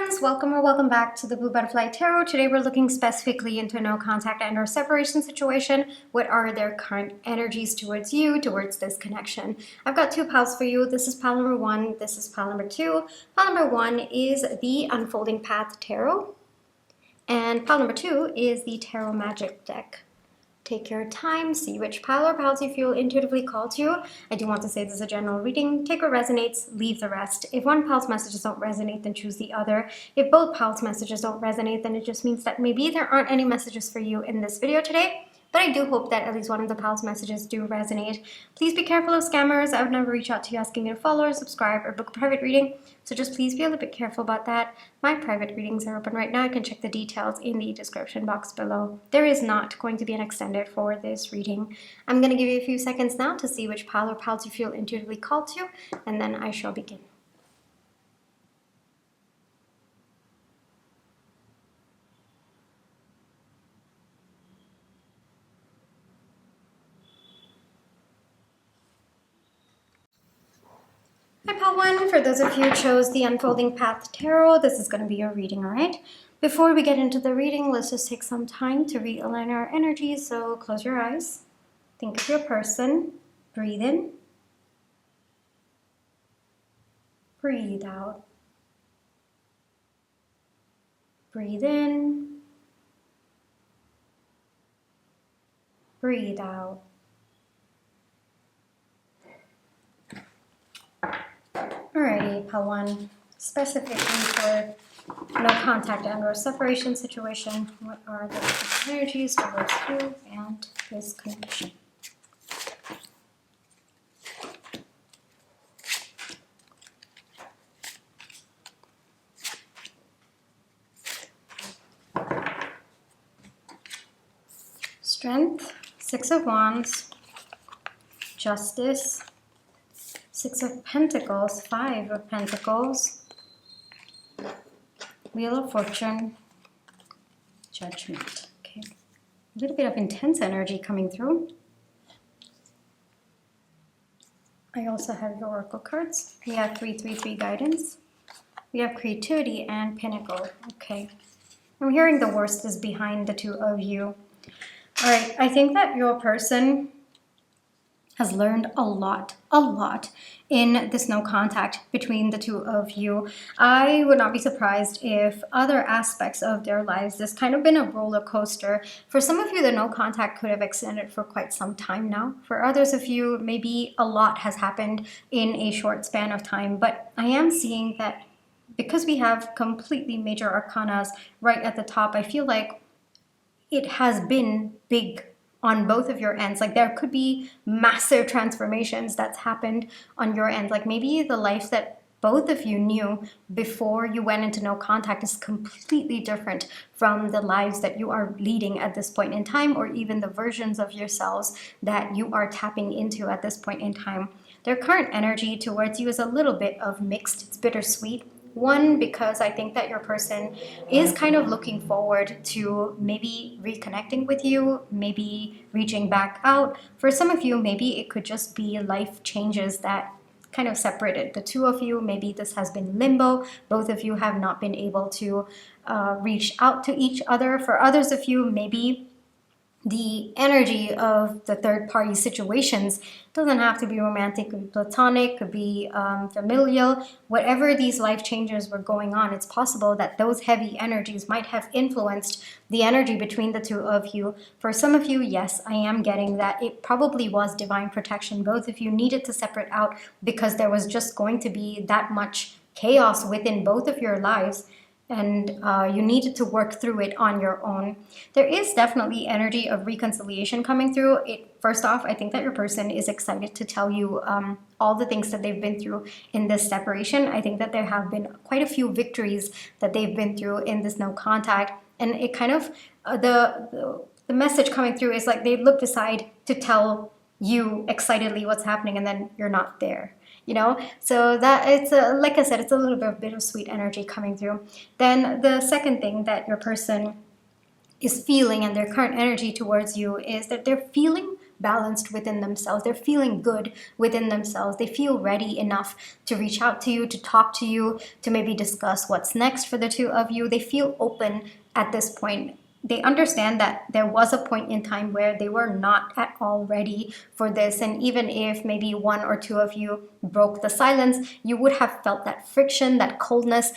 friends, welcome or welcome back to the Blue Butterfly Tarot. Today we're looking specifically into no contact and or separation situation. What are their current energies towards you, towards this connection? I've got two piles for you. This is pile number one, this is pile number two. Pile number one is the Unfolding Path Tarot, and pile number two is the Tarot Magic deck. Take your time, see which pile or piles you feel intuitively called to. I do want to say this is a general reading. Take what resonates, leave the rest. If one pile's messages don't resonate, then choose the other. If both piles' messages don't resonate, then it just means that maybe there aren't any messages for you in this video today. But I do hope that at least one of the pile's messages do resonate. Please be careful of scammers. I would never reach out to you asking you to follow or subscribe or book a private reading. So just please be a little bit careful about that. My private readings are open right now. You can check the details in the description box below. There is not going to be an extended for this reading. I'm going to give you a few seconds now to see which pile or piles you feel intuitively called to, and then I shall begin. Hi, pile one. For those of you who chose the Unfolding Path Tarot, this is going to be your reading, all right? Before we get into the reading, let's just take some time to realign our energies. So close your eyes, think of your person, breathe in, breathe out, breathe in, breathe out. Alrighty, pile one, specifically for no contact and or separation situation, what are the energies towards you and this connection? Strength, Six of Wands, Justice, Six of Pentacles, Five of Pentacles, Wheel of Fortune, Judgment. Okay, a little bit of intense energy coming through. I also have your Oracle cards. We have 333 guidance. We have creativity and Pinnacle. Okay, I'm hearing the worst is behind the two of you. All right, I think that your person has learned a lot in this no contact between the two of you. I would not be surprised if other aspects of their lives, this kind of been a roller coaster. For some of you, the no contact could have extended for quite some time now. For others of you, maybe a lot has happened in a short span of time. But I am seeing that because we have completely major arcanas right at the top, I feel like it has been big on both of your ends. Like there could be massive transformations that's happened on your end. Like maybe the life that both of you knew before you went into no contact is completely different from the lives that you are leading at this point in time, or even the versions of yourselves that you are tapping into at this point in time. Their current energy towards you is a little bit of mixed. It's bittersweet. One, because I think that your person is kind of looking forward to maybe reconnecting with you, maybe reaching back out. For some of you, maybe it could just be life changes that kind of separated the two of you. Maybe this has been limbo. Both of you have not been able to reach out to each other. For others of you, maybe the energy of the third party situations doesn't have to be romantic, could be platonic, could be familial. Whatever these life changes were going on, it's possible that those heavy energies might have influenced the energy between the two of you. For some of you, yes, I am getting that it probably was divine protection. Both of you needed to separate out because there was just going to be that much chaos within both of your lives, and you needed to work through it on your own. There is definitely energy of reconciliation coming through. First off, I think that your person is excited to tell you all the things that they've been through in this separation. I think that there have been quite a few victories that they've been through in this no contact, and it kind of the message coming through is like they look beside to tell you excitedly what's happening, and then you're not there. You know, so that it's like I said, it's a little bit of bittersweet energy coming through. Then the second thing that your person is feeling and their current energy towards you is that they're feeling balanced within themselves. They're feeling good within themselves. They feel ready enough to reach out to you, to talk to you, to maybe discuss what's next for the two of you. They feel open at this point. They understand that there was a point in time where they were not at all ready for this. And even if maybe one or two of you broke the silence, you would have felt that friction, that coldness.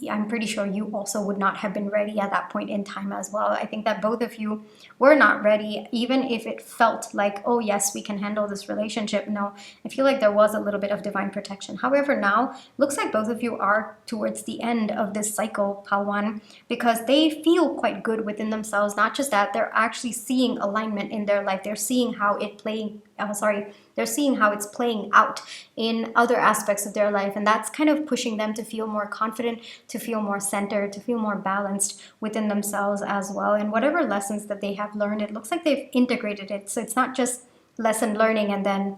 I'm pretty sure you also would not have been ready at that point in time as well. I think that both of you were not ready, even if it felt like, oh yes, we can handle this relationship. No, I feel like there was a little bit of divine protection. However, now looks like both of you are towards the end of this cycle, Palwan, because they feel quite good within themselves. Not just that, they're actually seeing alignment in their life. They're seeing how they're seeing how it's playing out in other aspects of their life. And that's kind of pushing them to feel more confident, to feel more centered, to feel more balanced within themselves as well. And whatever lessons that they have learned, it looks like they've integrated it. So it's not just lesson learning and then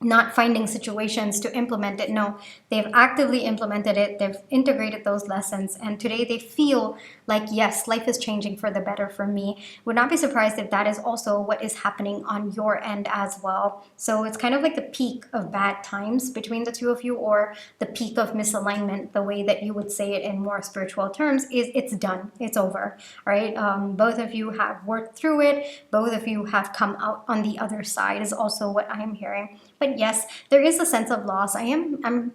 not finding situations to implement it. No, they've actively implemented it. They've integrated those lessons. And today they feel like, yes, life is changing for the better for me. Would not be surprised if that is also what is happening on your end as well. So it's kind of like the peak of bad times between the two of you, or the peak of misalignment, the way that you would say it in more spiritual terms, is it's done. It's over. All right. Both of you have worked through it. Both of you have come out on the other side is also what I am hearing. But yes, there is a sense of loss. I'm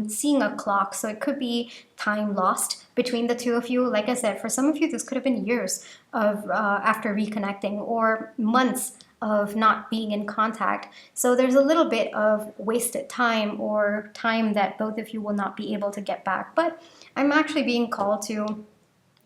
seeing a clock, so it could be time lost between the two of you. Like I said, for some of you, this could have been years of after reconnecting, or months of not being in contact. So there's a little bit of wasted time, or time that both of you will not be able to get back. But I'm actually being called to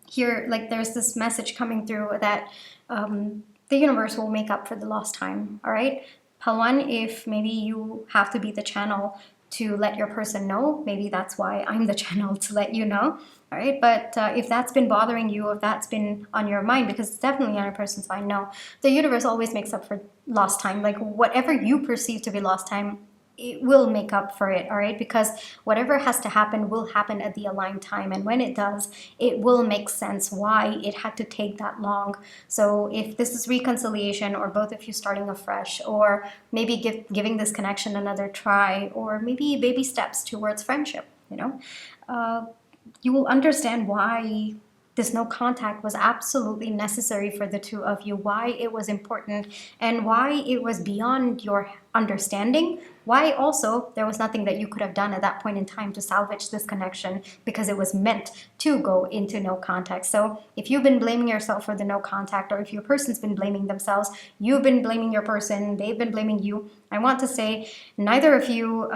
hear, like there's this message coming through that the universe will make up for the lost time, all right? Palwan, if maybe you have to be the channel to let your person know, maybe that's why I'm the channel to let you know, all right? But if that's been bothering you, if that's been on your mind, because it's definitely on a person's mind, no. The universe always makes up for lost time. Like whatever you perceive to be lost time, it will make up for it, all right? Because whatever has to happen will happen at the aligned time. And when it does, it will make sense why it had to take that long. So if this is reconciliation, or both of you starting afresh, or maybe giving this connection another try, or maybe baby steps towards friendship, you will understand why this no contact was absolutely necessary for the two of you, why it was important, and why it was beyond your understanding, why also there was nothing that you could have done at that point in time to salvage this connection, because it was meant to go into no contact. So if you've been blaming yourself for the no contact, or if your person's been blaming themselves, you've been blaming your person, they've been blaming you, I want to say neither of you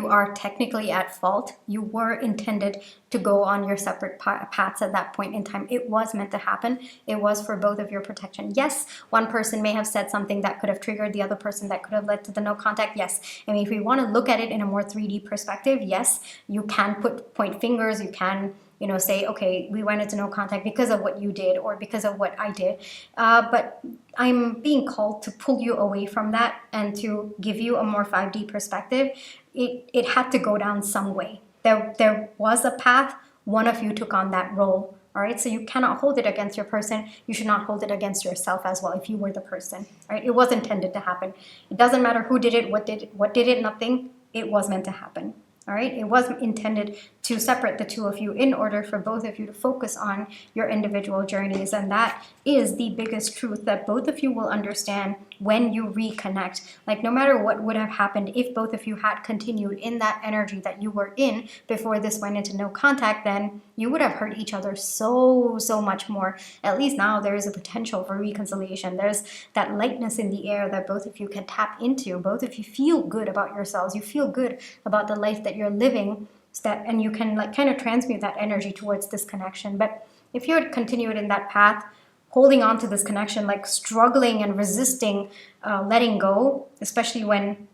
are technically at fault. You were intended to go on your separate paths at that point in time. It was meant to happen. It was for both of your protection. Yes, one person may have said something that could have triggered the other person, that could have led to the no contact. Yes. I mean, if we want to look at it in a more 3D perspective, yes, you can point fingers. You can, say, okay, we went into no contact because of what you did, or because of what I did. But I'm being called to pull you away from that and to give you a more 5D perspective. It had to go down some way. There was a path. One of you took on that role. All right, so you cannot hold it against your person. You should not hold it against yourself as well if you were the person. All right, it was intended to happen. It doesn't matter who did it, what did it, nothing. It was meant to happen. All right, it was intended to separate the two of you in order for both of you to focus on your individual journeys. And that is the biggest truth that both of you will understand when you reconnect. Like no matter what would have happened if both of you had continued in that energy that you were in before this went into no contact, then you would have hurt each other so much more. At least now there is a potential for reconciliation. There's that lightness in the air that both of you can tap into. Both of you feel good about yourselves. You feel good about the life that you're living, and you can kind of transmute that energy towards this connection. But if you had continued in that path, holding on to this connection, like struggling and resisting letting go, especially when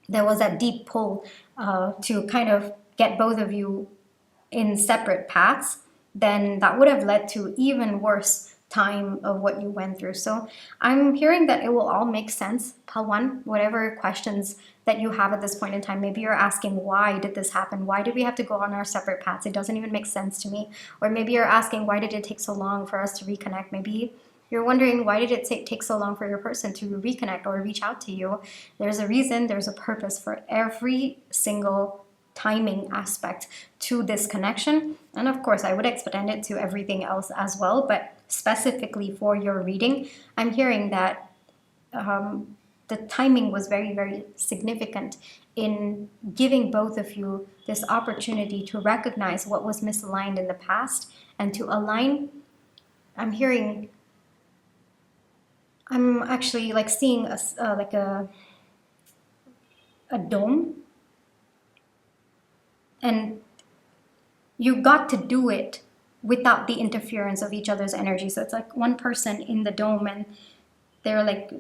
there was that deep pull to kind of get both of you in separate paths, then that would have led to even worse time of what you went through. So I'm hearing that it will all make sense. Palwan, whatever questions that you have at this point in time, maybe you're asking, why did this happen? Why did we have to go on our separate paths? It doesn't even make sense to me. Or maybe you're asking, why did it take so long for us to reconnect? Maybe You're wondering, why did it take so long for your person to reconnect or reach out to you? There's a reason, there's a purpose for every single timing aspect to this connection. And of course, I would extend it to everything else as well. But specifically for your reading, I'm hearing that the timing was very, very significant in giving both of you this opportunity to recognize what was misaligned in the past and to align. I'm hearing, I'm actually like seeing a dome, and you got to do it without the interference of each other's energy. So it's like one person in the dome and they're like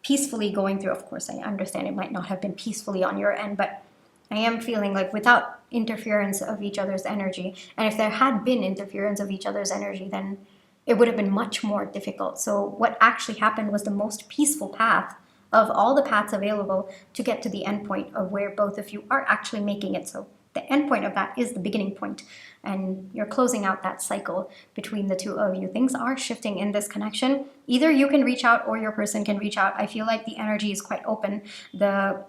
peacefully going through. Of course, I understand it might not have been peacefully on your end, but I am feeling like without interference of each other's energy. And if there had been interference of each other's energy, then it would have been much more difficult. So what actually happened was the most peaceful path of all the paths available to get to the end point of where both of you are actually making it. So the end point of that is the beginning point, and you're closing out that cycle between the two of you. Things are shifting in this connection. Either you can reach out or your person can reach out. I feel like the energy is quite open. The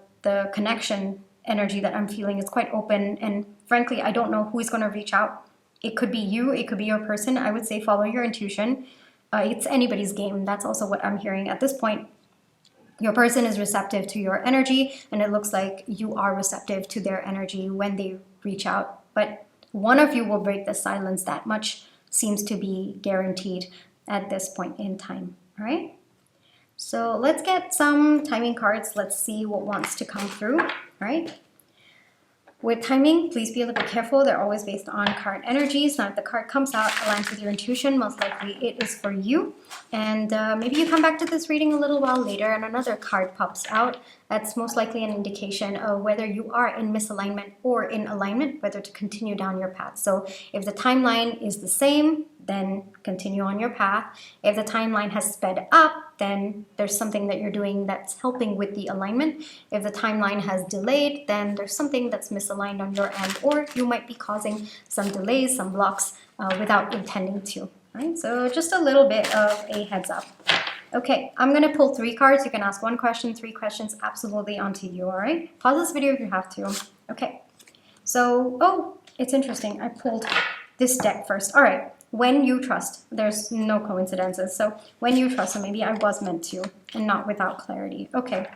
connection energy that I'm feeling is quite open, and frankly, I don't know who is going to reach out. It could be you, it could be your person. I would say follow your intuition. It's anybody's game. That's also what I'm hearing at this point. Your person is receptive to your energy, and it looks like you are receptive to their energy when they reach out. But one of you will break the silence. That much seems to be guaranteed at this point in time. All right? So let's get some timing cards. Let's see what wants to come through. All right? With timing, please be a little bit careful. They're always based on current energies. Now, if the card comes out, aligns with your intuition, most likely it is for you. And maybe you come back to this reading a little while later and another card pops out. That's most likely an indication of whether you are in misalignment or in alignment, whether to continue down your path. So if the timeline is the same, then continue on your path. If the timeline has sped up, then there's something that you're doing that's helping with the alignment. If the timeline has delayed, then there's something that's misaligned on your end, or you might be causing some delays, some blocks without intending to. Right? So just a little bit of a heads up. Okay, I'm gonna pull 3 cards. You can ask 1 question, 3 questions, absolutely onto you, all right? Pause this video if you have to. Okay, so, oh, it's interesting. I pulled this deck first. All right. When you trust, there's no coincidences. So when you trust, so maybe I was meant to and not without clarity. Okay.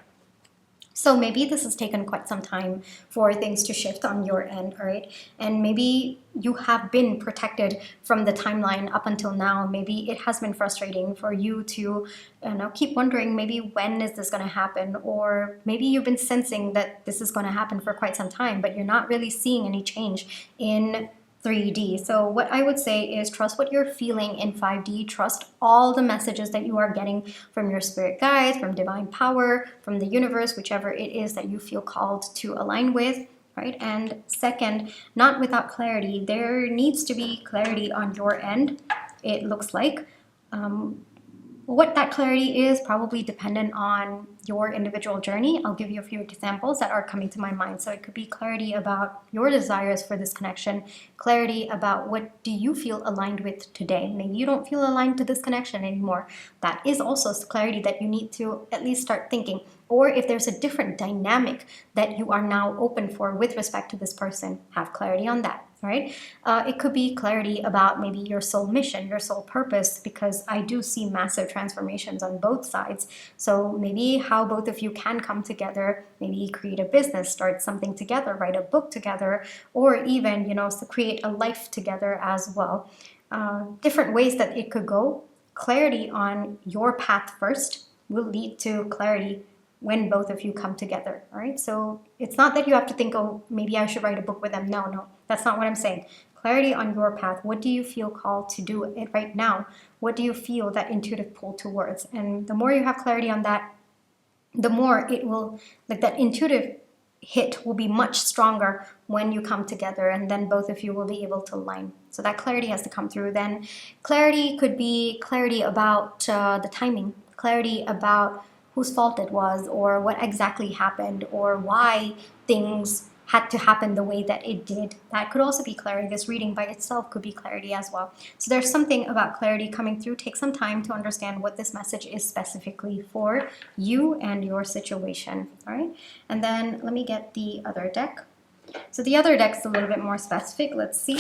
So maybe this has taken quite some time for things to shift on your end, all right? And maybe you have been protected from the timeline up until now. Maybe it has been frustrating for you to keep wondering, maybe when is this going to happen? Or maybe you've been sensing that this is going to happen for quite some time, but you're not really seeing any change in 3D. So what I would say is trust what you're feeling in 5D. Trust all the messages that you are getting from your spirit guides, from divine power, from the universe, whichever it is that you feel called to align with, right? And second, not without clarity. There needs to be clarity on your end, it looks like. What that clarity is probably dependent on your individual journey. I'll give you a few examples that are coming to my mind. So it could be clarity about your desires for this connection, clarity about what do you feel aligned with today. Maybe you don't feel aligned to this connection anymore. That is also clarity that you need to at least start thinking. Or if there's a different dynamic that you are now open for with respect to this person, have clarity on that. Right? It could be clarity about maybe your soul mission, your soul purpose, because I do see massive transformations on both sides. So maybe how both of you can come together, maybe create a business, start something together, write a book together, or even, to create a life together as well. Different ways that it could go. Clarity on your path first will lead to clarity when both of you come together, all right? So it's not that you have to think, oh, maybe I should write a book with them. No, that's not what I'm saying. Clarity on your path. What do you feel called to do it right now? What do you feel that intuitive pull towards? And the more you have clarity on that, the more it will, like that intuitive hit will be much stronger when you come together, and then both of you will be able to align. So that clarity has to come through. Then clarity could be clarity about the timing, clarity about whose fault it was, or what exactly happened, or why things had to happen the way that it did. That could also be clarity. This reading by itself could be clarity as well. So there's something about clarity coming through. Take some time to understand what this message is specifically for you and your situation. All right. And then let me get the other deck. So the other deck's a little bit more specific. Let's see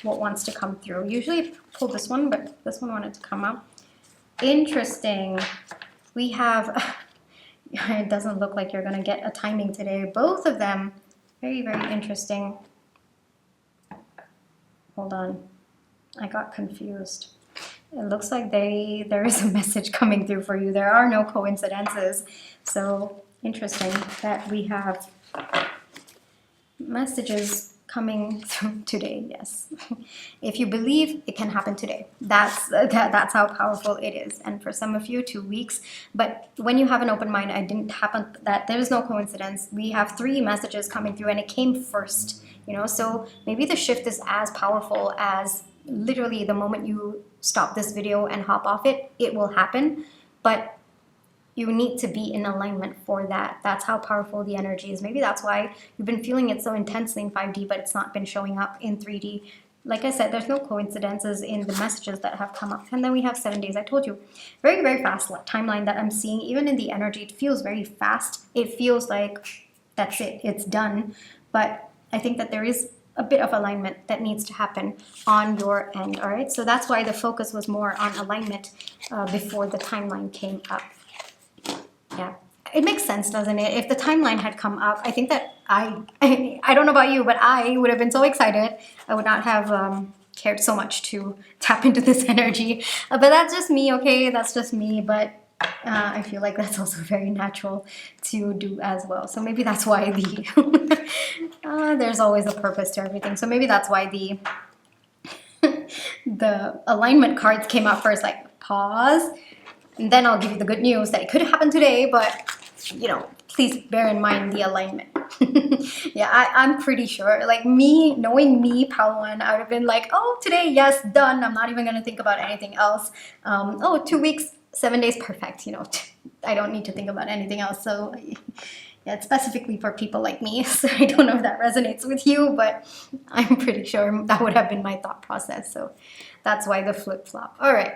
what wants to come through. Usually I pull this one, but this one wanted to come up. Interesting. We have, it doesn't look like you're going to get a timing today. Both of them, very, very interesting. Hold on. I got confused. It looks like there is a message coming through for you. There are no coincidences. So interesting that we have messages coming through today. Yes. If you believe, it can happen today. That's how powerful it is. And for some of you, 2 weeks. But when you have an open mind, I didn't happen that there is no coincidence. We have 3 messages coming through and it came first, you know, so maybe the shift is as powerful as literally the moment you stop this video and hop off it, it will happen. But you need to be in alignment for that. That's how powerful the energy is. Maybe that's why you've been feeling it so intensely in 5D, but it's not been showing up in 3D. Like I said, there's no coincidences in the messages that have come up. And then we have 7 days. I told you, very, very fast timeline that I'm seeing. Even in the energy, it feels very fast. It feels like that's it, it's done. But I think that there is a bit of alignment that needs to happen on your end, all right? So that's why the focus was more on alignment before the timeline came up. Yeah, it makes sense, doesn't it? If the timeline had come up, I think that I don't know about you, but I would have been so excited. I would not have cared so much to tap into this energy. But that's just me, okay? That's just me. But I feel like that's also very natural to do as well. So maybe that's why there's always a purpose to everything. So maybe that's why the alignment cards came up first, like pause. And then I'll give you the good news that it could happen today, but, you know, please bear in mind the alignment. Yeah, I'm pretty sure. Like me, knowing me, Palawan, I would have been like, oh, today, yes, done. I'm not even going to think about anything else. Oh, 2 weeks, 7 days, perfect. You know, I don't need to think about anything else. So yeah, it's specifically for people like me. So I don't know if that resonates with you, but I'm pretty sure that would have been my thought process. So that's why the flip-flop. All right.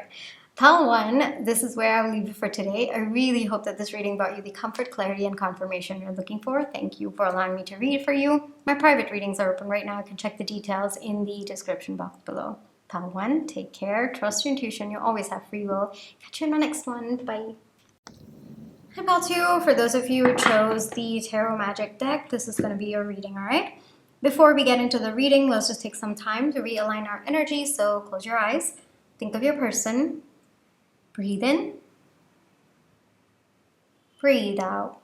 Pile 1, this is where I'll leave you for today. I really hope that this reading brought you the comfort, clarity, and confirmation you're looking for. Thank you for allowing me to read for you. My private readings are open right now. You can check the details in the description box below. Pile 1, take care, trust your intuition. You always have free will. Catch you in the next one. Bye. Hi, Pile 2. For those of you who chose the Tarot Magic deck, this is going to be your reading, all right? Before we get into the reading, let's just take some time to realign our energy. So close your eyes. Think of your person. Breathe in, breathe out,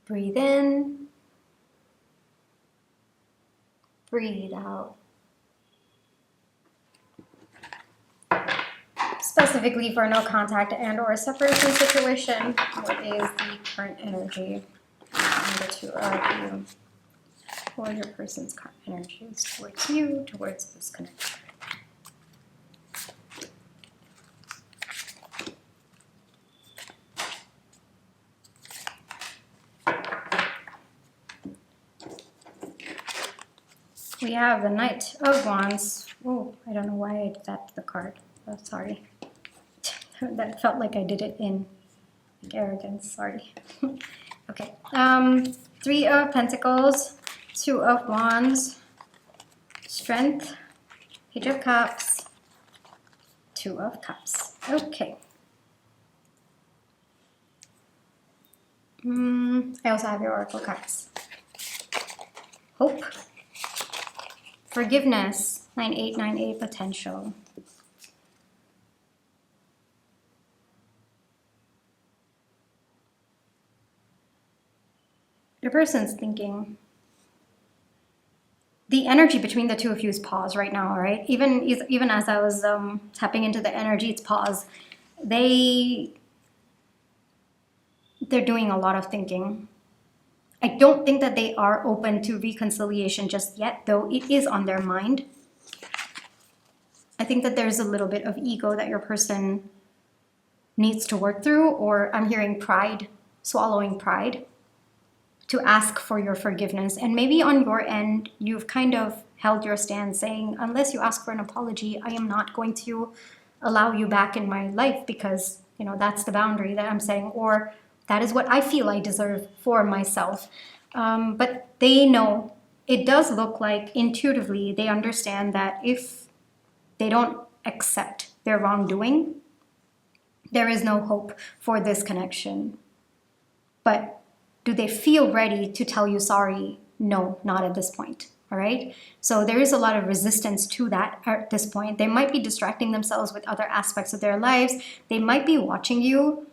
breathe in, breathe out. Specifically for no contact and or separation situation, what is the current energy on the 2 of you? Or your person's current energies towards you, towards this connection? We have the Knight of Wands. Oh, I don't know why I did that to the card. Oh, sorry. That felt like I did it in arrogance. Sorry. Okay. 3 of Pentacles, 2 of Wands, Strength, Page of Cups, 2 of Cups. Okay. I also have your Oracle cards. Hope. Forgiveness, 9898 potential. Your person's thinking. The energy between the 2 of you is pause right now, all right? Even as I was tapping into the energy, it's pause. They're doing a lot of thinking. I don't think that they are open to reconciliation just yet, though it is on their mind. I think that there's a little bit of ego that your person needs to work through, or I'm hearing pride, swallowing pride. to ask for your forgiveness. And maybe on your end, you've kind of held your stand saying, unless you ask for an apology, I am not going to allow you back in my life, because, you know, that's the boundary that I'm setting, or that is what I feel I deserve for myself. But they know, it does look like intuitively they understand that if they don't accept their wrongdoing, there is no hope for this connection. But do they feel ready to tell you sorry? No, not at this point. All right. So there is a lot of resistance to that at this point. They might be distracting themselves with other aspects of their lives. They might be watching you.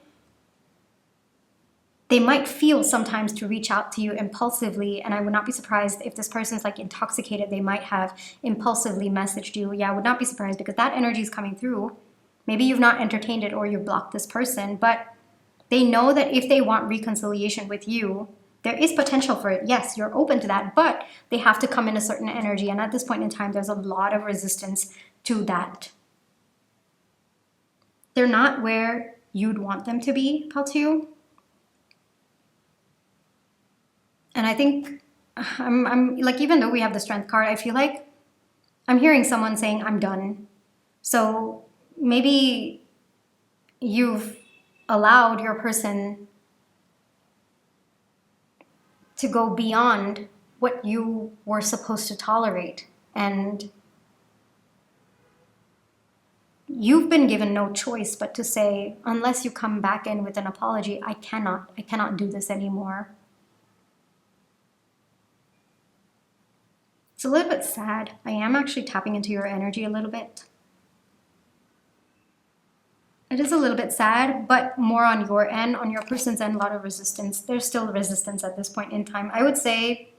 They might feel sometimes to reach out to you impulsively. And I would not be surprised if this person is like intoxicated. They might have impulsively messaged you. Yeah, I would not be surprised, because that energy is coming through. Maybe you've not entertained it, or you've blocked this person, but they know that if they want reconciliation with you, there is potential for it. Yes, you're open to that, but they have to come in a certain energy. And at this point in time, there's a lot of resistance to that. They're not where you'd want them to be, Paltu. And I think I'm like, even though we have the Strength card, I feel like I'm hearing someone saying, I'm done. So maybe you've allowed your person to go beyond what you were supposed to tolerate. And you've been given no choice but to say, unless you come back in with an apology, I cannot do this anymore. It's a little bit sad. I am actually tapping into your energy a little bit. It is a little bit sad, but more on your end, on your person's end, a lot of resistance. There's still resistance at this point in time. I would say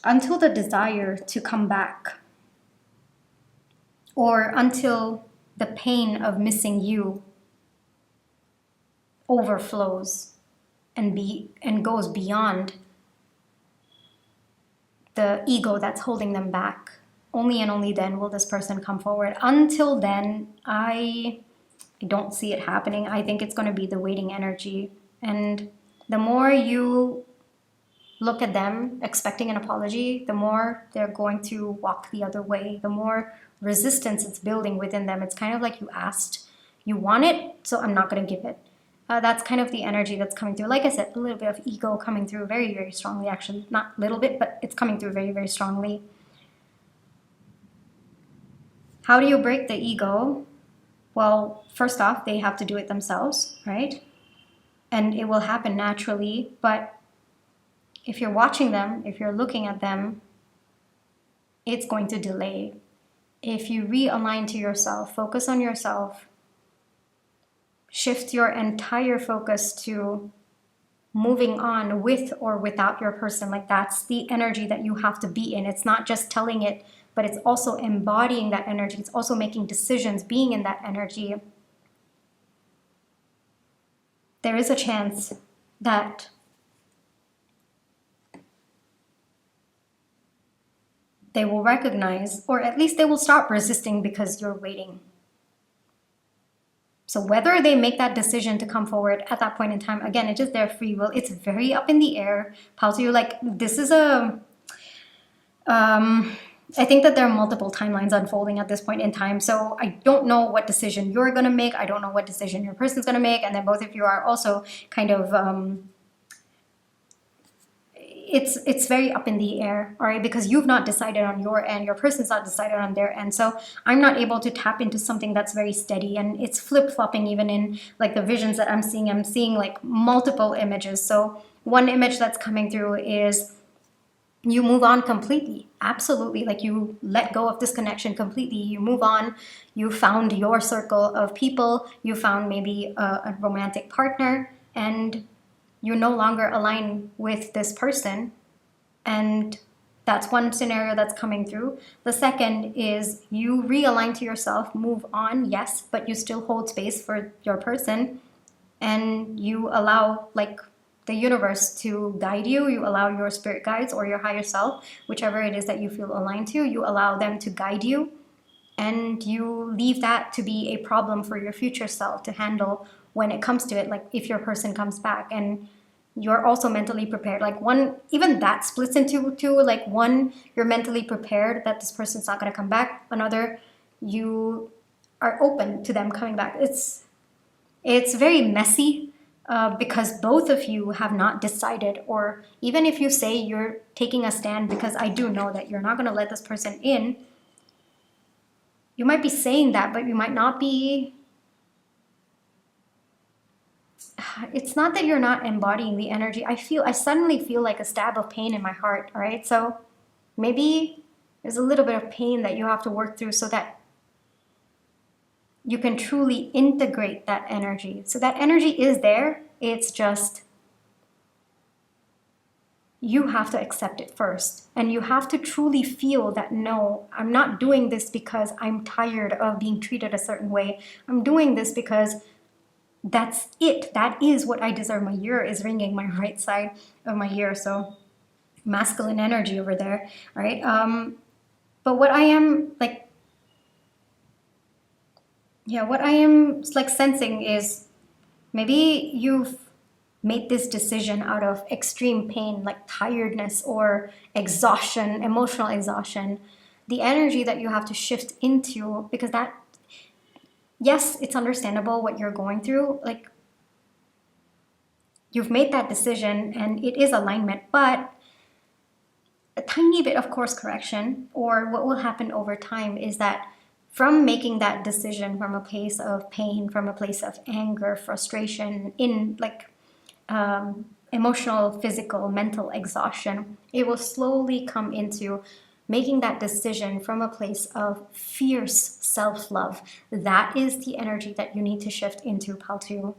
until the desire to come back, or until the pain of missing you overflows and goes beyond the ego that's holding them back. Only and only then will this person come forward. Until then, I don't see it happening. I think it's going to be the waiting energy. And the more you look at them expecting an apology, the more they're going to walk the other way. The more resistance it's building within them. It's kind of like you asked, you want it, so I'm not going to give it. That's kind of the energy that's coming through. Like I said, a little bit of ego coming through very, very strongly. Actually, not a little bit, but it's coming through very, very strongly. How do you break the ego? Well, first off, they have to do it themselves, right? And it will happen naturally. But if you're watching them, if you're looking at them, it's going to delay. If you realign to yourself, focus on yourself, shift your entire focus to moving on with or without your person. Like, that's the energy that you have to be in. It's not just telling it, but it's also embodying that energy. It's also making decisions, being in that energy. There is a chance that they will recognize, or at least they will stop resisting because you're waiting. So whether they make that decision to come forward at that point in time, again, it's just their free will. It's very up in the air. Paltu, like, this is I think that there are multiple timelines unfolding at this point in time. So I don't know what decision you're going to make. I don't know what decision your person's going to make. And then both of you are also kind of, it's very up in the air, all right? Because you've not decided on your end. Your person's not decided on their end. So I'm not able to tap into something that's very steady. And it's flip-flopping even in like the visions that I'm seeing. I'm seeing like multiple images. So one image that's coming through is you move on completely. Absolutely. Like, you let go of this connection completely. You move on. You found your circle of people. You found maybe a romantic partner, and you no longer align with this person. And that's one scenario that's coming through. The second is you realign to yourself, move on, yes, but you still hold space for your person, and you allow like the universe to guide you. You allow your spirit guides or your higher self, whichever it is that you feel aligned to, you allow them to guide you, and you leave that to be a problem for your future self to handle, when it comes to it, like if your person comes back and you're also mentally prepared. Like one, even that splits into two. Like one, you're mentally prepared that this person's not going to come back. Another, you are open to them coming back. It's very messy because both of you have not decided. Or even if you say you're taking a stand, because I do know that you're not going to let this person in, you might be saying that, but you might not be. It's not that you're not embodying the energy. I suddenly feel like a stab of pain in my heart, all right? So maybe there's a little bit of pain that you have to work through so that you can truly integrate that energy. So that energy is there. It's just you have to accept it first. And you have to truly feel that, no, I'm not doing this because I'm tired of being treated a certain way. I'm doing this because that's it. That is what I deserve. My ear is ringing, my right side of my ear. So masculine energy over there, right? But what I am like, what I am like sensing is maybe you've made this decision out of extreme pain, like tiredness or exhaustion, emotional exhaustion. The energy that you have to shift into, because that, yes, it's understandable what you're going through. Like, you've made that decision and it is alignment, but a tiny bit of course correction, or what will happen over time is that from making that decision from a place of pain, from a place of anger, frustration, in like emotional, physical, mental exhaustion, it will slowly come into making that decision from a place of fierce self-love. That is the energy that you need to shift into, Paltu.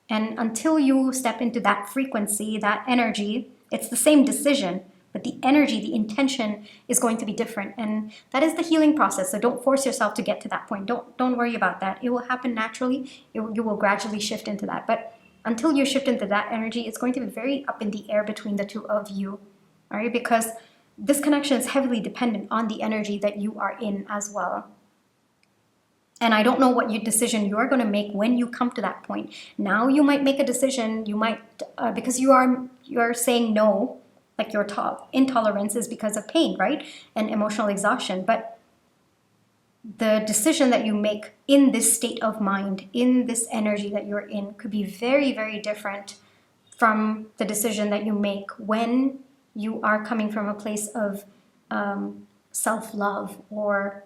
And until you step into that frequency, that energy, it's the same decision, but the energy, the intention is going to be different. And that is the healing process. So don't force yourself to get to that point. Don't worry about that. It will happen naturally. You will gradually shift into that. But until you shift into that energy, it's going to be very up in the air between the two of you, all right? Because this connection is heavily dependent on the energy that you are in as well. And I don't know what decision you're going to make when you come to that point. Now you might make a decision, you might, because you're saying no, like your intolerance is because of pain, right? And emotional exhaustion. But the decision that you make in this state of mind, in this energy that you're in, could be very, very different from the decision that you make when you are coming from a place of self-love or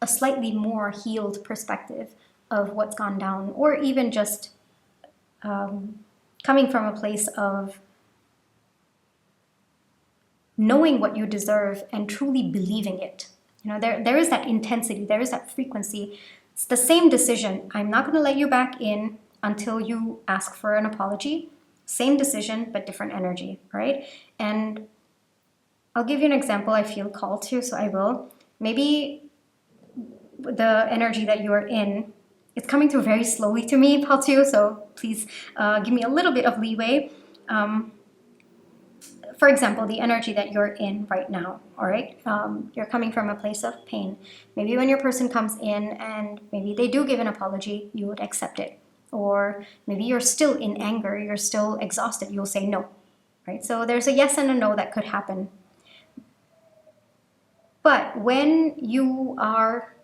a slightly more healed perspective of what's gone down, or even just coming from a place of knowing what you deserve and truly believing it. You know, there is that intensity, there is that frequency. It's the same decision. I'm not going to let you back in until you ask for an apology. Same decision, but different energy, right? And I'll give you an example I feel called to, so I will. Maybe the energy that you're in, it's coming through very slowly to me, Paltu, so please give me a little bit of leeway. For example, the energy that you're in right now, all right? You're coming from a place of pain. Maybe when your person comes in and maybe they do give an apology, you would accept it. Or maybe you're still in anger, you're still exhausted, you'll say no, right? So there's a yes and a no that could happen. But when you are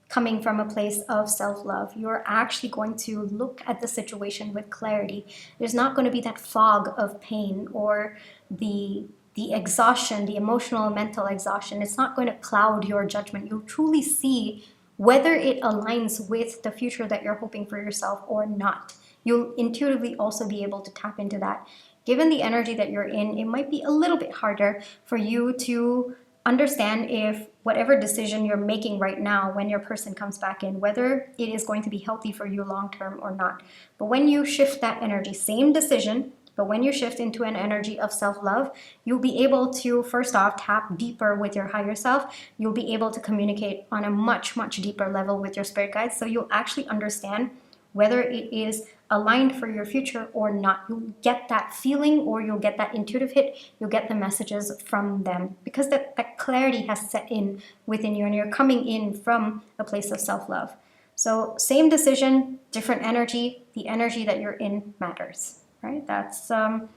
coming from a place of self-love, you're actually going to look at the situation with clarity. There's not going to be that fog of pain or the exhaustion, the emotional and mental exhaustion. It's not going to cloud your judgment. You'll truly see whether it aligns with the future that you're hoping for yourself or not. You'll intuitively also be able to tap into that. Given the energy that you're in, it might be a little bit harder for you to understand if whatever decision you're making right now when your person comes back in, whether it is going to be healthy for you long term or not. But when you shift that energy, same decision, but when you shift into an energy of self-love, you'll be able to, first off, tap deeper with your higher self. You'll be able to communicate on a much, much deeper level with your spirit guides. So you'll actually understand whether it is aligned for your future or not. You'll get that feeling, or you'll get that intuitive hit. You'll get the messages from them because that clarity has set in within you and you're coming in from a place of self-love. So same decision, different energy. The energy that you're in matters, right? That's the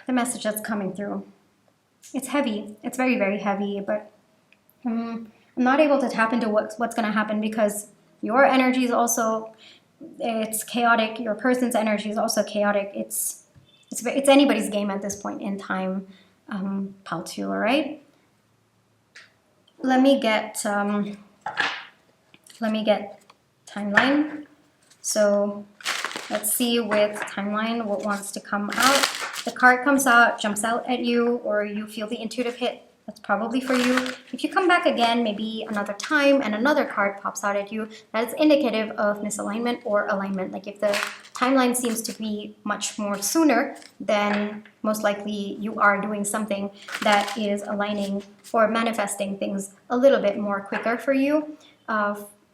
message that's coming through. It's heavy. It's very, very heavy, but I'm not able to tap into what's going to happen because your energy is also, it's chaotic. Your person's energy is also chaotic. It's anybody's game at this point in time, pal 2, all right? Let me get timeline. So let's see with timeline what wants to come out. The card comes out, jumps out at you, or you feel the intuitive hit. That's probably for you. If you come back again, maybe another time, and another card pops out at you, that is indicative of misalignment or alignment. Like if the timeline seems to be much more sooner, then most likely you are doing something that is aligning or manifesting things a little bit more quicker for you.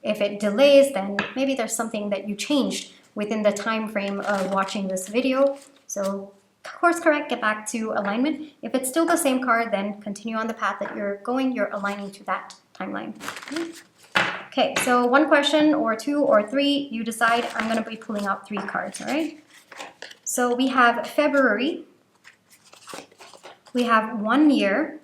If it delays, then maybe there's something that you changed within the time frame of watching this video. So course correct, get back to alignment. If it's still the same card, then continue on the path that you're going. You're aligning to that timeline. Okay, so 1 question or 2 or 3, you decide. I'm going to be pulling out 3 cards, all right? So we have February. We have 1 year.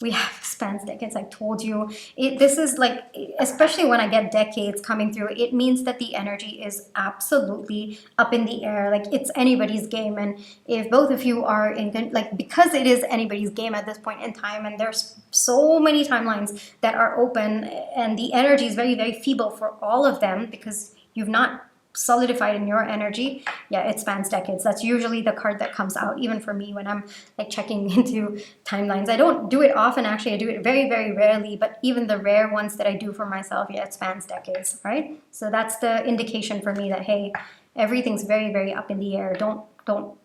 We have spans decades. I told you. This is like, especially when I get decades coming through, it means that the energy is absolutely up in the air. Like it's anybody's game. And if both of you are in, like, because it is anybody's game at this point in time, and there's so many timelines that are open, and the energy is very, very feeble for all of them because you've not solidified in your energy. Yeah, it spans decades. That's usually the card that comes out, even for me when I'm like checking into timelines. I don't do it often, actually. I do it very, very rarely, but even the rare ones that I do for myself, yeah, it spans decades, right? So that's the indication for me that, hey, everything's very, very up in the air. Don't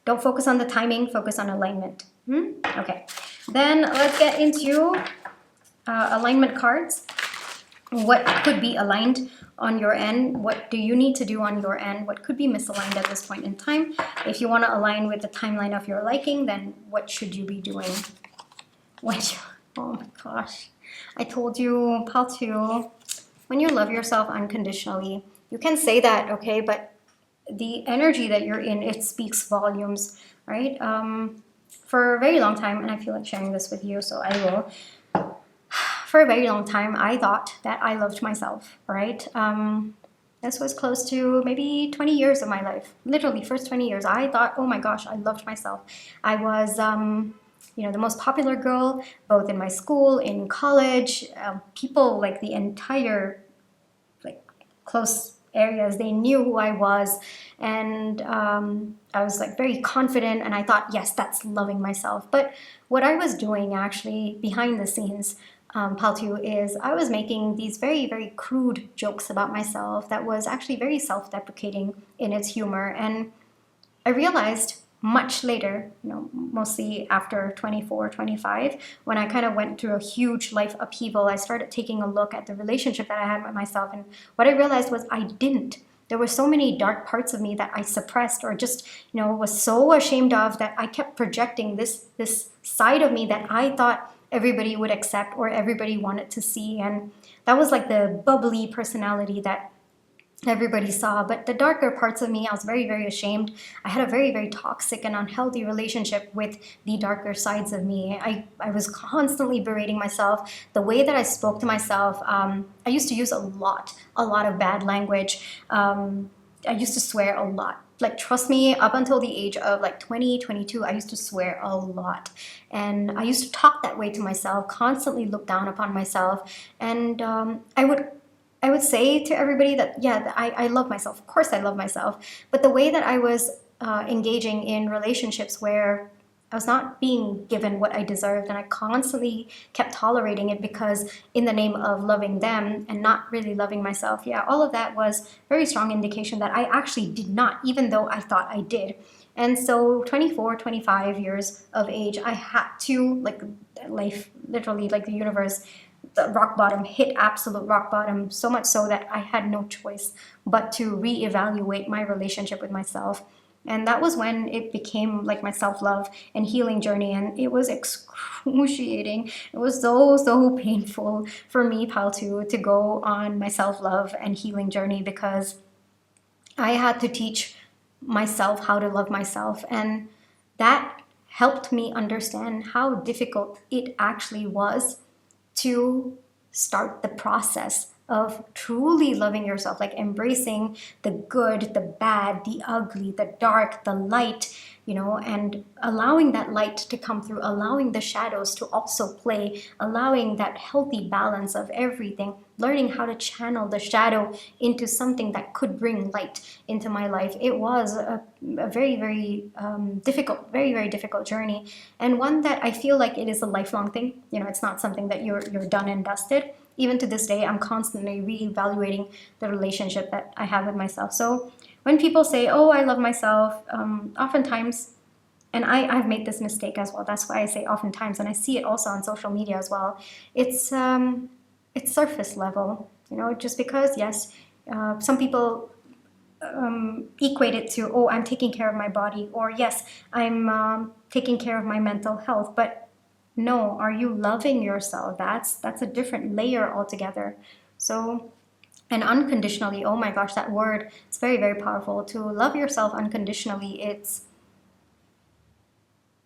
focus on the timing, focus on alignment. Okay, then let's get into alignment cards. What could be aligned on your end? What do you need to do on your end? What could be misaligned at this point in time? If you want to align with the timeline of your liking, then what should you be doing? Oh my gosh. I told you, pal 2, when you love yourself unconditionally, you can say that, okay, but the energy that you're in, it speaks volumes, right? For a very long time, and I feel like sharing this with you, so I will. For a very long time, I thought that I loved myself, right? This was close to maybe 20 years of my life. Literally, first 20 years, I thought, oh my gosh, I loved myself. I was, the most popular girl, both in my school, in college. People, like the entire, like, close areas, they knew who I was. And I was, like, very confident, and I thought, yes, that's loving myself. But what I was doing, actually, behind the scenes, pal 2, is I was making these very, very crude jokes about myself that was actually very self-deprecating in its humor. And I realized much later, mostly after 24, 25, when I kind of went through a huge life upheaval, I started taking a look at the relationship that I had with myself. And what I realized was I didn't. There were so many dark parts of me that I suppressed or just, was so ashamed of, that I kept projecting this side of me that I thought everybody would accept or everybody wanted to see. And that was like the bubbly personality that everybody saw. But the darker parts of me, I was very, very ashamed. I had a very, very toxic and unhealthy relationship with the darker sides of me. I was constantly berating myself. The way that I spoke to myself, I used to use a lot of bad language. I used to swear a lot. Like, trust me, up until the age of like 20, 22, I used to swear a lot. And I used to talk that way to myself, constantly look down upon myself. And I would say to everybody that, yeah, I love myself. Of course I love myself. But the way that I was engaging in relationships where I was not being given what I deserved, and I constantly kept tolerating it because in the name of loving them and not really loving myself, yeah, all of that was very strong indication that I actually did not, even though I thought I did. And so 24, 25 years of age, I had to, like, life, literally, like the universe, the rock bottom, hit absolute rock bottom, so much so that I had no choice but to reevaluate my relationship with myself. And that was when it became like my self-love and healing journey. And it was excruciating. It was so painful for me, pal, to go on my self-love and healing journey, because I had to teach myself how to love myself. And that helped me understand how difficult it actually was to start the process of truly loving yourself, like embracing the good, the bad, the ugly, the dark, the light, and allowing that light to come through, allowing the shadows to also play, allowing that healthy balance of everything, learning how to channel the shadow into something that could bring light into my life. It was a very difficult, very difficult journey, and one that I feel like it is a lifelong thing. It's not something that you're done and dusted. Even to this day, I'm constantly reevaluating the relationship that I have with myself. So when people say, "Oh, I love myself," oftentimes, and I've made this mistake as well. That's why I say oftentimes, and I see it also on social media as well. It's surface level, just because, yes, some people equate it to, "Oh, I'm taking care of my body," or, "Yes, I'm taking care of my mental health." But no, are you loving yourself? That's a different layer altogether. So, and unconditionally, oh my gosh, that word, it's very powerful. To love yourself unconditionally, it's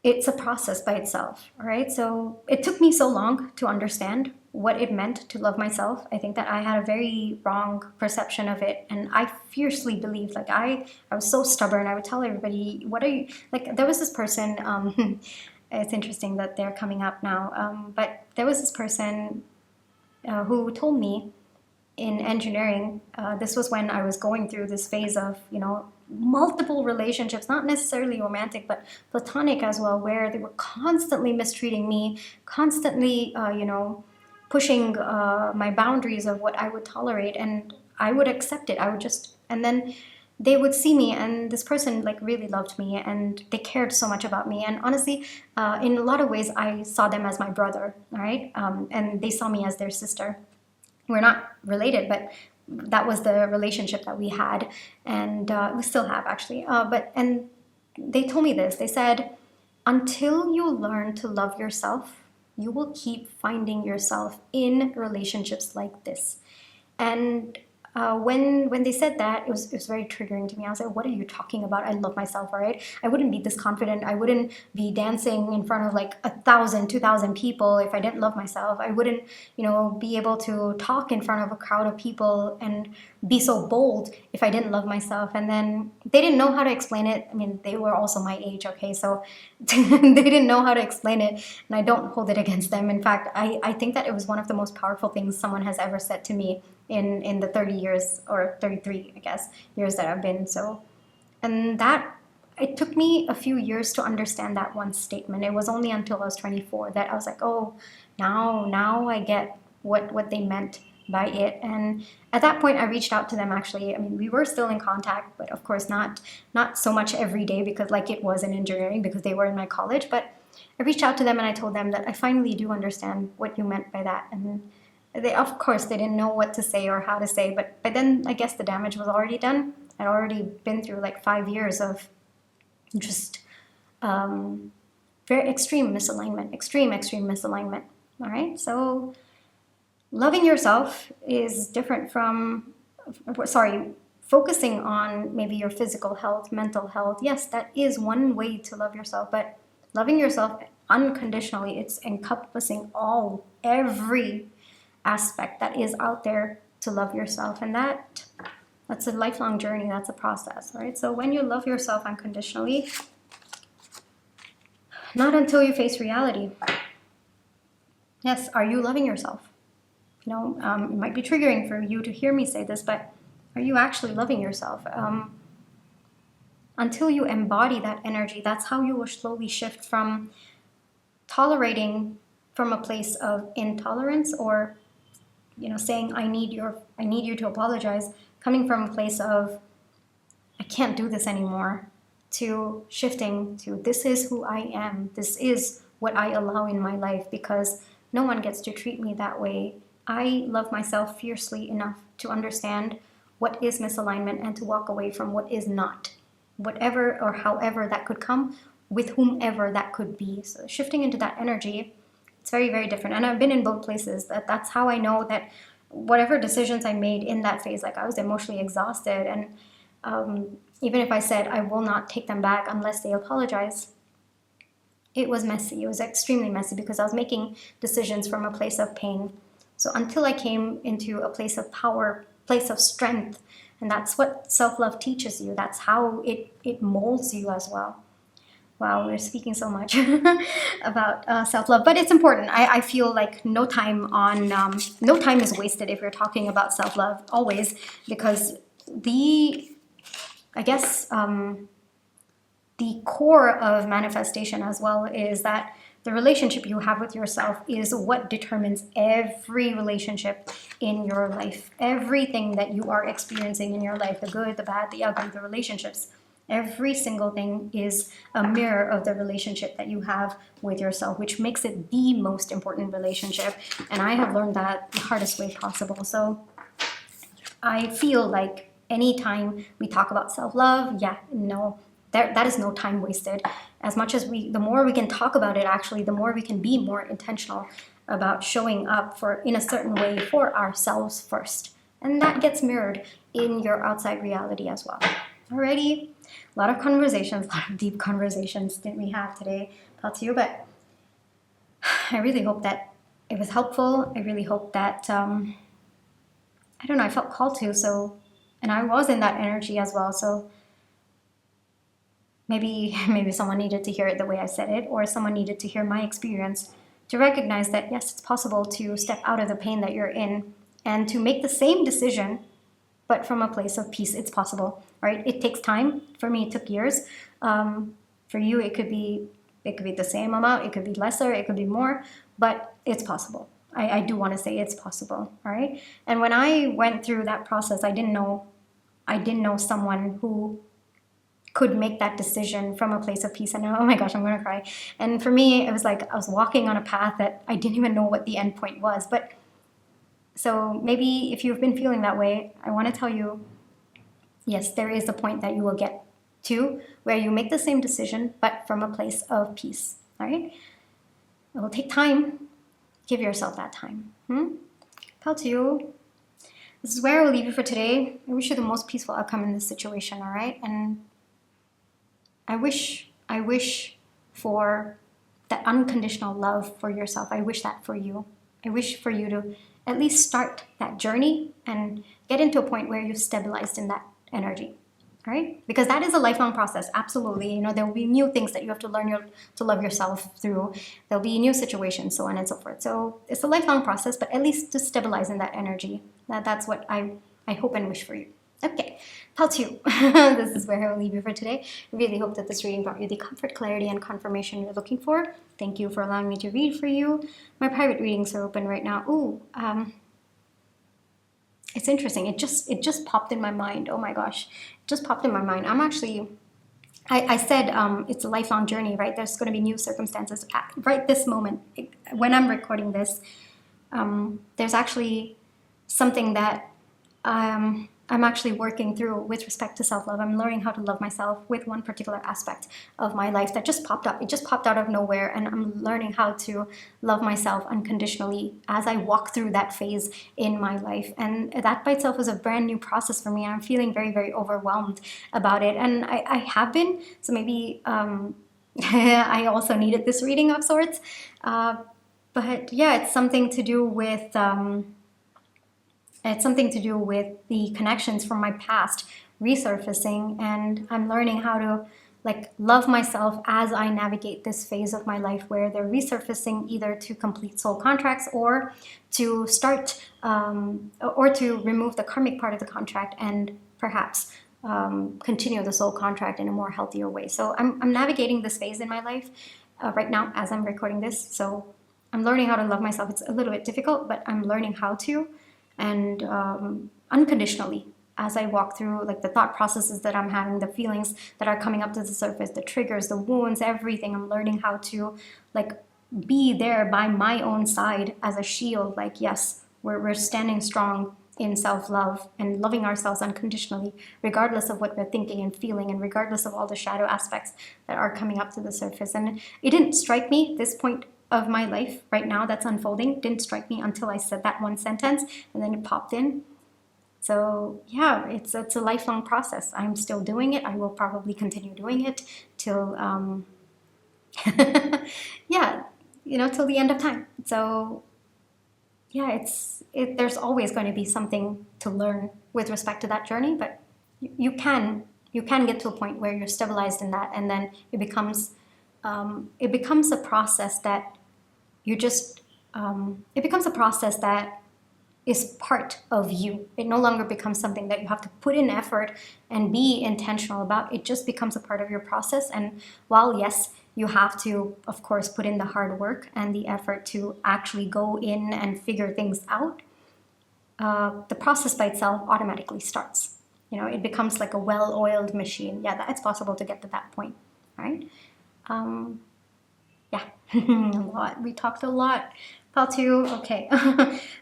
a process by itself. All right, so it took me so long to understand what it meant to love myself. I think that I had a very wrong perception of it, and I fiercely believed, like, I was so stubborn. I would tell everybody, "What are you like?" There was this person, it's interesting that they're coming up now, but there was this person who told me in engineering. This was when I was going through this phase of, multiple relationships, not necessarily romantic, but platonic as well, where they were constantly mistreating me, constantly, pushing my boundaries of what I would tolerate, and I would accept it. I would just, and then they would see me, and this person like really loved me, and they cared so much about me. And honestly, in a lot of ways, I saw them as my brother, all right? And they saw me as their sister. We're not related, but that was the relationship that we had, and we still have, actually. And they told me this. They said, "Until you learn to love yourself, you will keep finding yourself in relationships like this." And when they said that, it was very triggering to me. I was like, "What are you talking about? I love myself, all right? I wouldn't be this confident. I wouldn't be dancing in front of like 1,000, 2,000 people if I didn't love myself. I wouldn't, be able to talk in front of a crowd of people and be so bold if I didn't love myself." And then they didn't know how to explain it. I mean, they were also my age, okay? So they didn't know how to explain it, and I don't hold it against them. In fact, I think that it was one of the most powerful things someone has ever said to me in the 30 years, or 33, I guess, years that I've been. So, and that, it took me a few years to understand that one statement. It was only until I was 24 that I was like, "Oh, now I get what they meant by it." And at that point, I reached out to them, actually. I mean, we were still in contact, but of course not so much every day, because like it was in engineering, because they were in my college. But I reached out to them and I told them that I finally do understand what you meant by that. And they, of course, they didn't know what to say or how to say, but by then I guess the damage was already done. I'd already been through like 5 years of just very extreme misalignment, extreme misalignment. All right, so loving yourself is different from, sorry, focusing on maybe your physical health, mental health. Yes, that is one way to love yourself, but loving yourself unconditionally, it's encompassing every aspect that is out there to love yourself. And that's a lifelong journey. That's a process, right? So when you love yourself unconditionally, not until you face reality. Yes, are you loving yourself? It might be triggering for you to hear me say this, but are you actually loving yourself? Until you embody that energy, that's how you will slowly shift from tolerating from a place of intolerance, or saying, I need you to apologize, coming from a place of, "I can't do this anymore," to shifting to, "This is who I am. This is what I allow in my life, because no one gets to treat me that way. I love myself fiercely enough to understand what is misalignment and to walk away from what is not." whatever or however that could come, with whomever that could be. So shifting into that energy, it's very, very different. And I've been in both places. That's how I know that whatever decisions I made in that phase, like I was emotionally exhausted, and even if I said I will not take them back unless they apologize, it was messy. It was extremely messy because I was making decisions from a place of pain. So until I came into a place of power, place of strength, and that's what self-love teaches you. That's how it molds you as well. Wow, we're speaking so much about self-love, but it's important. I feel like no time is wasted if you're talking about self-love, always, because I guess the core of manifestation as well is that the relationship you have with yourself is what determines every relationship in your life. Everything that you are experiencing in your life, the good, the bad, the ugly, the relationships, every single thing is a mirror of the relationship that you have with yourself, which makes it the most important relationship. And I have learned that the hardest way possible. So I feel like anytime we talk about self-love, that is no time wasted. As much as the more we can talk about it, actually, the more we can be more intentional about showing up in a certain way for ourselves first. And that gets mirrored in your outside reality as well. Alrighty, a lot of conversations, a lot of deep conversations didn't we have today, Patu, but I really hope that it was helpful. I really hope that, I don't know, I felt called to, and I was in that energy as well, so maybe someone needed to hear it the way I said it, or someone needed to hear my experience to recognize that, yes, it's possible to step out of the pain that you're in and to make the same decision, but from a place of peace. It's possible, right? It takes time. For me, it took years. For you, it could be the same amount, it could be lesser, it could be more, but it's possible. I do want to say it's possible, all right? And when I went through that process, I didn't know someone who could make that decision from a place of peace. And oh my gosh, I'm gonna cry. And for me, it was like I was walking on a path that I didn't even know what the end point was. But so maybe if you've been feeling that way, I want to tell you, yes, there is a point that you will get to where you make the same decision, but from a place of peace, all right? It will take time. Give yourself that time. Tell to you. This is where I will leave you for today. I wish you the most peaceful outcome in this situation, all right? And I wish for that unconditional love for yourself. I wish that for you. I wish for you to at least start that journey and get into a point where you've stabilized in that energy, all right? Because that is a lifelong process, absolutely. You know, there will be new things that you have to learn to love yourself through. There'll be new situations, so on and so forth. So it's a lifelong process, but at least to stabilize in that energy. That's what I hope and wish for you. Okay, part 2. This is where I will leave you for today. I really hope that this reading brought you the comfort, clarity, and confirmation you're looking for. Thank you for allowing me to read for you. My private readings are open right now. It's interesting. It just popped in my mind. Oh my gosh, it just popped in my mind. I said it's a lifelong journey, right? There's going to be new circumstances right this moment. When I'm recording this, there's actually something that I'm actually working through with respect to self-love. I'm learning how to love myself with one particular aspect of my life that just popped up. It just popped out of nowhere, and I'm learning how to love myself unconditionally as I walk through that phase in my life. And that by itself is a brand new process for me, and I'm feeling very, very overwhelmed about it. And I have been, so maybe I also needed this reading of sorts. But yeah, it's something to do with... It's something to do with the connections from my past resurfacing, and I'm learning how to love myself as I navigate this phase of my life where they're resurfacing either to complete soul contracts or to start or to remove the karmic part of the contract and perhaps continue the soul contract in a more healthier way. So I'm navigating this phase in my life right now as I'm recording this. So I'm learning how to love myself. It's a little bit difficult, but I'm learning how to. And unconditionally as I walk through the thought processes that I'm having, the feelings that are coming up to the surface, the triggers, the wounds, everything. I'm learning how to be there by my own side as a shield. Yes, we're standing strong in self-love and loving ourselves unconditionally, regardless of what we're thinking and feeling, and regardless of all the shadow aspects that are coming up to the surface. And it didn't strike me, this point of my life right now that's unfolding, didn't strike me until I said that one sentence, and then it popped in. So yeah, it's a lifelong process. I'm still doing it. I will probably continue doing it till, yeah, till the end of time. So yeah, there's always going to be something to learn with respect to that journey, but you can get to a point where you're stabilized in that, and then it becomes a process that it becomes a process that is part of you. It no longer becomes something that you have to put in effort and be intentional about. It just becomes a part of your process. And while, yes, you have to, of course, put in the hard work and the effort to actually go in and figure things out, the process by itself automatically starts. It becomes like a well-oiled machine. Yeah, it's possible to get to that point, right? Yeah, a lot. We talked a lot. Part 2, okay.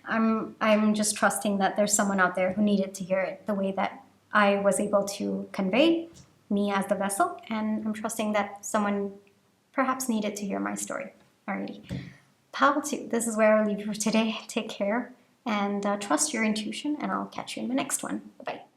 I'm just trusting that there's someone out there who needed to hear it the way that I was able to convey, me as the vessel, and I'm trusting that someone perhaps needed to hear my story. Alrighty. Pile 2, this is where I'll leave you for today. Take care and trust your intuition, and I'll catch you in the next one. Bye-bye.